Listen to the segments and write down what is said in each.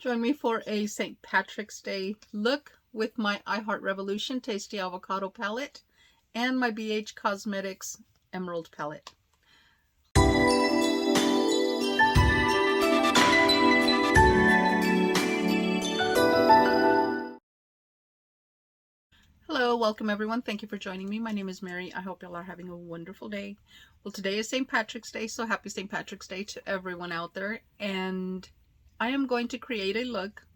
Join me for a St. Patrick's Day look with my I Heart Revolution Tasty Avocado palette and my BH Cosmetics Emerald palette. Hello, welcome everyone. Thank you for joining me. My name is Mary. I hope y'all are having a wonderful day. Well, today is St. Patrick's Day, so happy St. Patrick's Day to everyone out there. And I am going to create a look.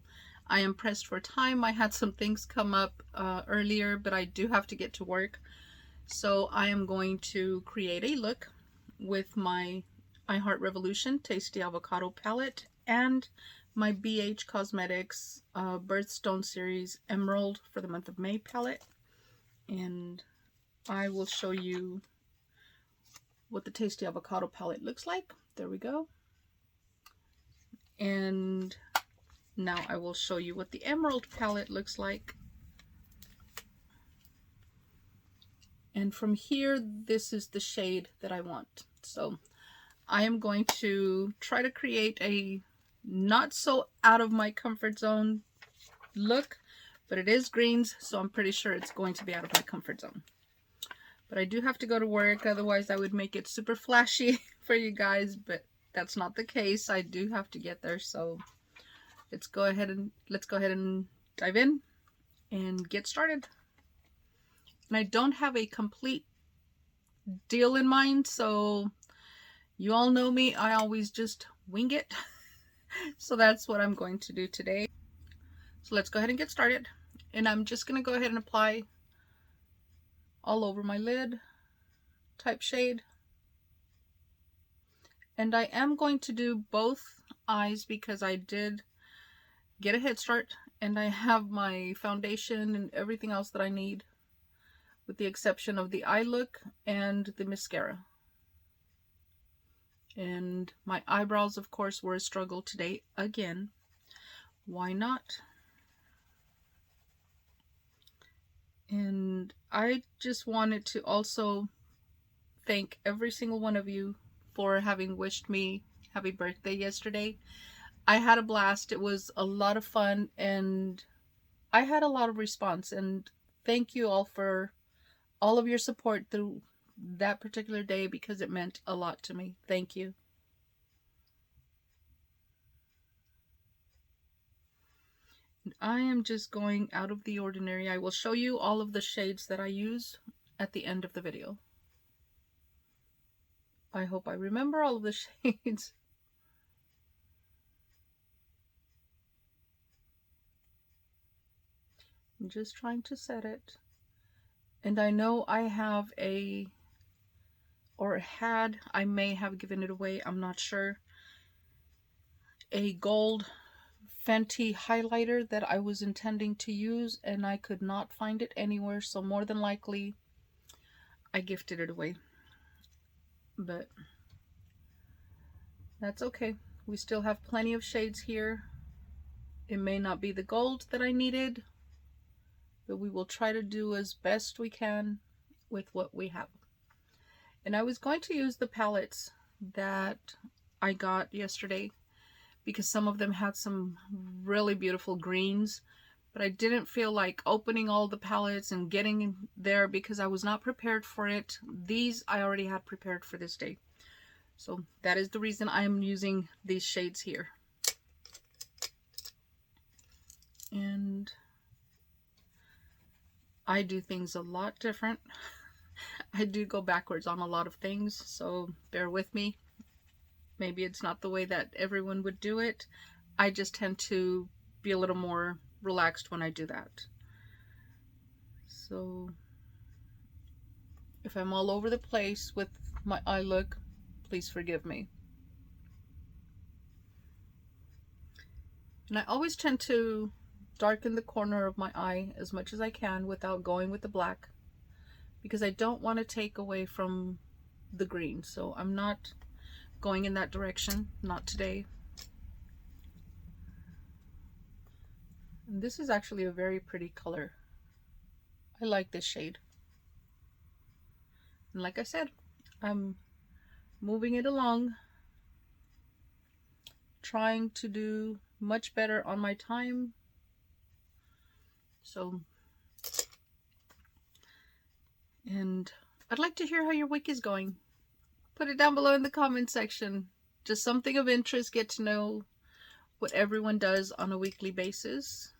I am pressed for time. I had some things come up earlier, but I do have to get to work. So I am going to create a look with my I Heart Revolution Tasty Avocado palette and my BH Cosmetics Birthstone Series Emerald for the month of May palette. And I will show you what the Tasty Avocado palette looks like. There we go. And now I will show you what the Emerald palette looks like. And from here, this is the shade that I want. So I am going to try to create a not so out of my comfort zone look, but it is greens, so I'm pretty sure it's going to be out of my comfort zone. But I do have to go to work, otherwise I would make it super flashy for you guys, but that's not the case. I do have to get there, so let's go ahead and dive in and get started. And I don't have a complete deal in mind, so you all know me, I always just wing it. So that's what I'm going to do today. So let's go ahead and get started. And I'm just going to go ahead and apply all over my lid type shade. And I am going to do both eyes because I did get a head start and I have my foundation and everything else that I need, with the exception of the eye look and the mascara. And my eyebrows, of course, were a struggle today again. Why not? And I just wanted to also thank every single one of you for having wished me happy birthday yesterday. I had a blast. It was a lot of fun and I had a lot of response, and thank you all for all of your support through that particular day because it meant a lot to me. Thank you. And I am just going out of the ordinary. I will show you all of the shades that I use at the end of the video. I hope I remember all of the shades. I'm just trying to set it. And I know I have I may have given it away, I'm not sure, a gold Fenty highlighter that I was intending to use and I could not find it anywhere, so more than likely I gifted it away. But that's okay. We still have plenty of shades here. It may not be the gold that I needed, but we will try to do as best we can with what we have. And I was going to use the palettes that I got yesterday because some of them had some really beautiful greens, but I didn't feel like opening all the palettes and getting there because I was not prepared for it. These I already had prepared for this day. So that is the reason I am using these shades here. And I do things a lot different. I do go backwards on a lot of things, so bear with me. Maybe it's not the way that everyone would do it. I just tend to be a little more relaxed when I do that. So if I'm all over the place with my eye look, please forgive me. And I always tend to darken the corner of my eye as much as I can without going with the black, because I don't want to take away from the green. So I'm not going in that direction, not today. And this is actually a very pretty color. I like this shade. And like I said, I'm moving it along, trying to do much better on my time. So, and I'd like to hear how your week is going. Put it down below in the comment section. Just something of interest, get to know what everyone does on a weekly basis.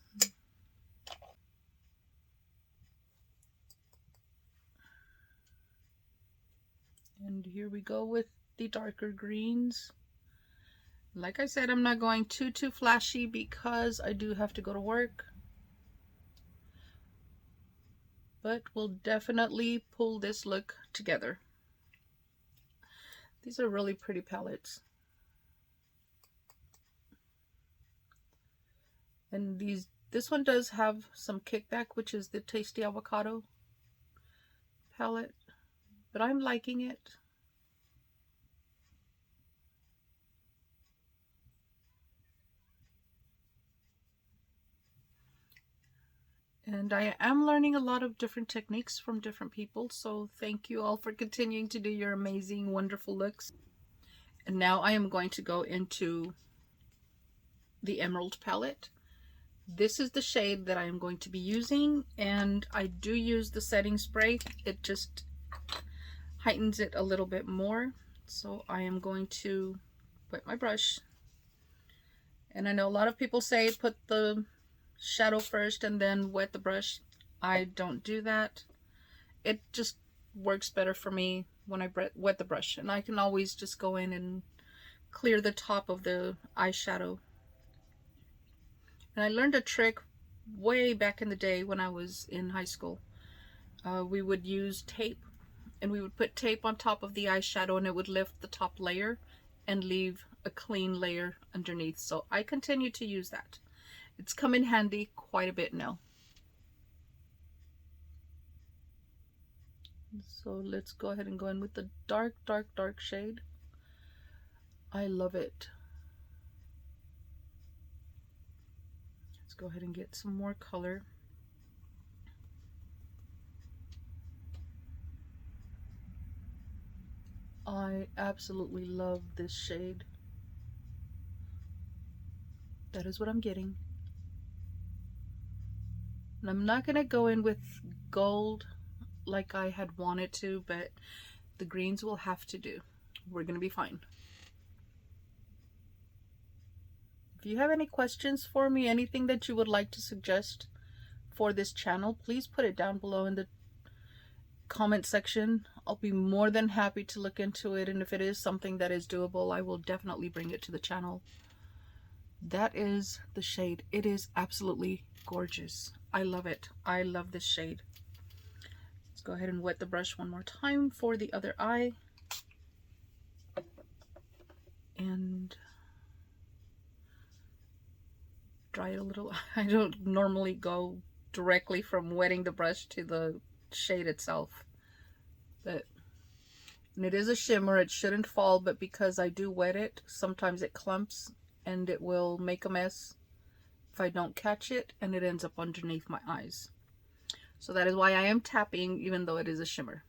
And here we go with the darker greens. Like I said, I'm not going too flashy because I do have to go to work. But we'll definitely pull this look together. These are really pretty palettes. And this one does have some kickback, which is the Tasty Avocado palette. But I'm liking it. And I am learning a lot of different techniques from different people. So thank you all for continuing to do your amazing, wonderful looks. And now I am going to go into the Emerald palette. This is the shade that I am going to be using. And I do use the setting spray. It just heightens it a little bit more. So I am going to wet my brush. And I know a lot of people say put the shadow first and then wet the brush. I don't do that. It just works better for me when I wet the brush, and I can always just go in and clear the top of the eyeshadow. And I learned a trick way back in the day when I was in high school. We would use tape, and we would put tape on top of the eyeshadow, and it would lift the top layer and leave a clean layer underneath. So I continue to use that. It's come in handy quite a bit now. So let's go ahead and go in with the dark shade. I love it. Let's go ahead and get some more color. I absolutely love this shade. That is what I'm getting. And I'm not going to go in with gold like I had wanted to, but the greens will have to do. We're going to be fine. If you have any questions for me, anything that you would like to suggest for this channel, please put it down below in the comment section. I'll be more than happy to look into it, and if it is something that is doable, I will definitely bring it to the channel. That is the shade. It is absolutely gorgeous. I love it. I love this shade. Let's go ahead and wet the brush one more time for the other eye. And dry it a little. I don't normally go directly from wetting the brush to the shade itself. And it is a shimmer. It shouldn't fall, but because I do wet it, sometimes it clumps and it will make a mess if I don't catch it, and it ends up underneath my eyes. So that is why I am tapping, even though it is a shimmer.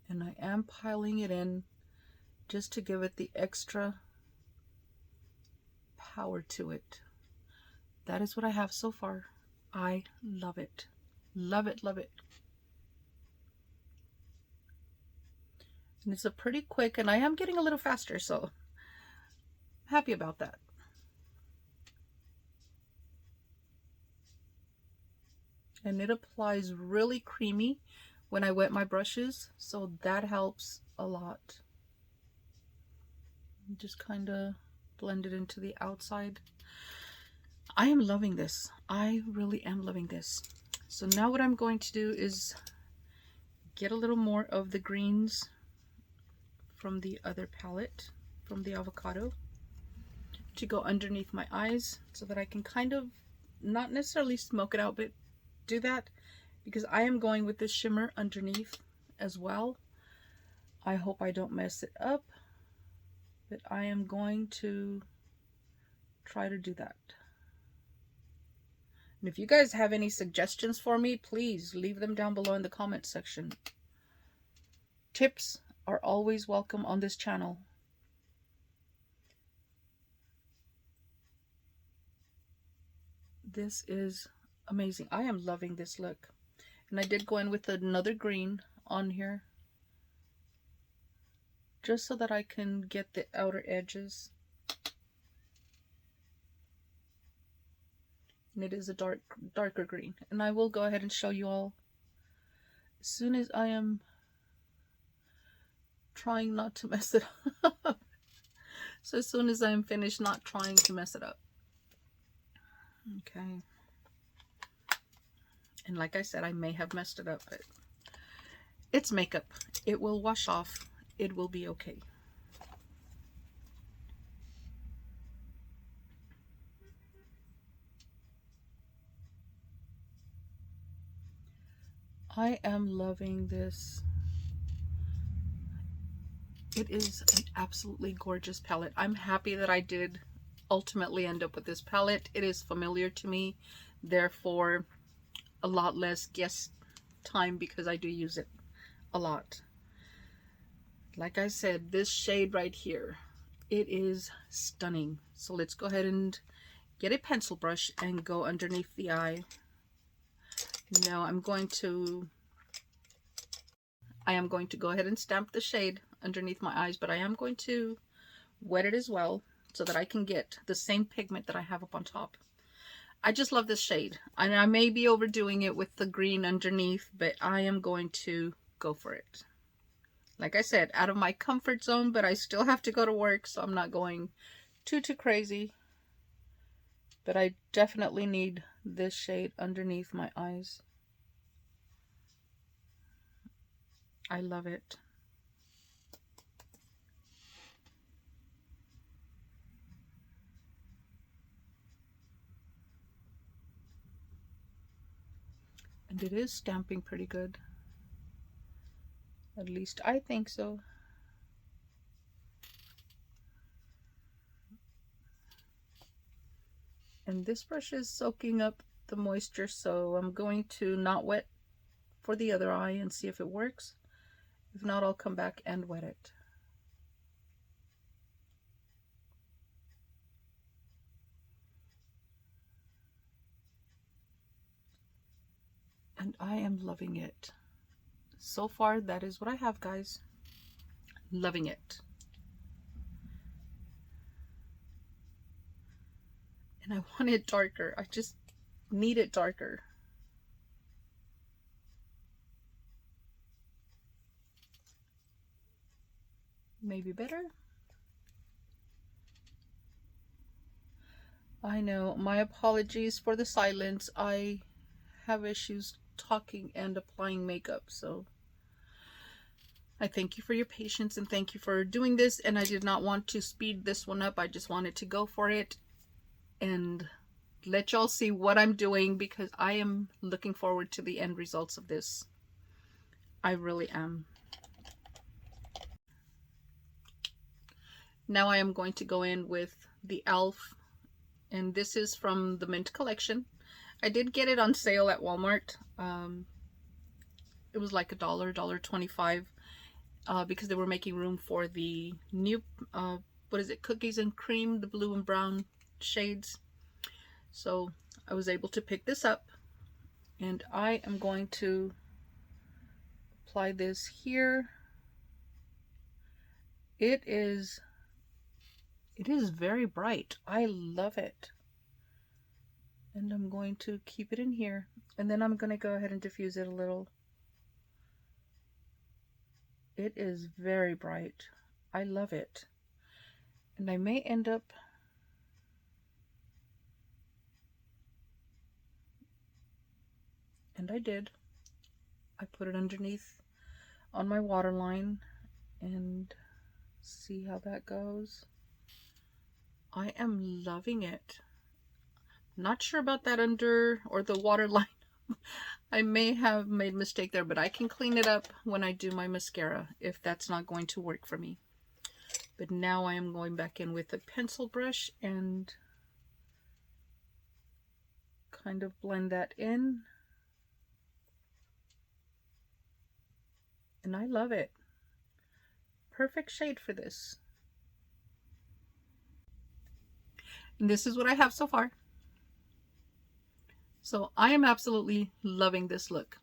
And I am piling it in just to give it the extra power to it. That is what I have so far. I love it. Love it, love it. And it's a pretty quick, and I am getting a little faster, so I'm happy about that. And it applies really creamy when I wet my brushes, so that helps a lot. Just kind of blend it into the outside. I am loving this. I really am loving this. So now what I'm going to do is get a little more of the greens from the other palette, from the Avocado, to go underneath my eyes so that I can kind of not necessarily smoke it out, but do that because I am going with this shimmer underneath as well. I hope I don't mess it up, but I am going to try to do that. And if you guys have any suggestions for me, please leave them down below in the comment section. Tips are always welcome on this channel. This is amazing. I am loving this look. And I did go in with another green on here, just so that I can get the outer edges. And it is a darker green. And I will go ahead and show you all as soon as I am trying not to mess it up. So as soon as I am finished not trying to mess it up. Okay. And like I said, I may have messed it up, but it's makeup. It will wash off. It will be okay. I am loving this. It is an absolutely gorgeous palette. I'm happy that I did ultimately end up with this palette. It is familiar to me, therefore a lot less guess time because I do use it a lot. Like I said, this shade right here, it is stunning. So let's go ahead and get a pencil brush and go underneath the eye. Now I am going to go ahead and stamp the shade underneath my eyes, but I am going to wet it as well so that I can get the same pigment that I have up on top. I just love this shade. And I may be overdoing it with the green underneath, but I am going to go for it. Like I said, out of my comfort zone, but I still have to go to work, so I'm not going too crazy. But I definitely need this shade underneath my eyes. I love it. And it is stamping pretty good. At least I think so. And this brush is soaking up the moisture, so I'm going to not wet for the other eye and see if it works. If not, I'll come back and wet it. And I am loving it. So far, that is what I have, guys. Loving it. And I want it darker. I just need it darker. Maybe better? I know. My apologies for the silence. I have issues talking and applying makeup, so I thank you for your patience and thank you for doing this. And I did not want to speed this one up. I just wanted to go for it and let y'all see what I'm doing, because I am looking forward to the end results of this. I really am. Now I am going to go in with the e.l.f. and this is from the Mint collection. I did get it on sale at Walmart. It was like $1.25 because they were making room for the new what is it, cookies and cream, the blue and brown shades. So I was able to pick this up, and I am going to apply this here. It is very bright. I love it. And I'm going to keep it in here, and then I'm going to go ahead and diffuse it a little. It is very bright. I love it. And I may end up and I did. I put it underneath on my waterline and see how that goes. I am loving it. Not sure about that under or the waterline. I may have made a mistake there, but I can clean it up when I do my mascara if that's not going to work for me. But now I am going back in with a pencil brush and kind of blend that in. And I love it. Perfect shade for this. And this is what I have so far. So I am absolutely loving this look.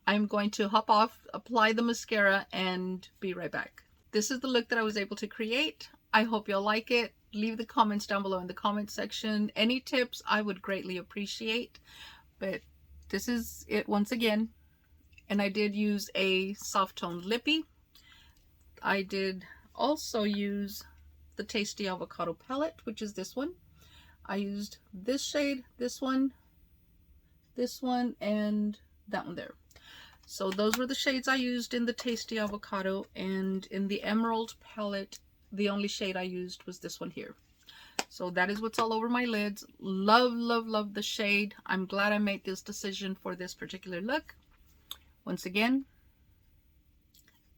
I'm going to hop off, apply the mascara, and be right back. This is the look that I was able to create. I hope you'll like it. Leave the comments down below in the comment section. Any tips I would greatly appreciate. But this is it once again. And I did use a soft toned lippy. I did also use the Tasty Avocado palette, which is this one. I used this shade, this one, and that one there. So those were the shades I used in the Tasty Avocado, and in the Emerald palette, the only shade I used was this one here. So that is what's all over my lids. Love, love, love the shade. I'm glad I made this decision for this particular look. Once again,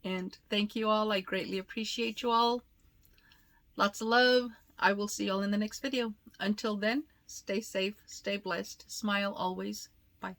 and thank you all. I greatly appreciate you all. Lots of love. I will see you all in the next video. Until then, stay safe, stay blessed, smile always. Bye.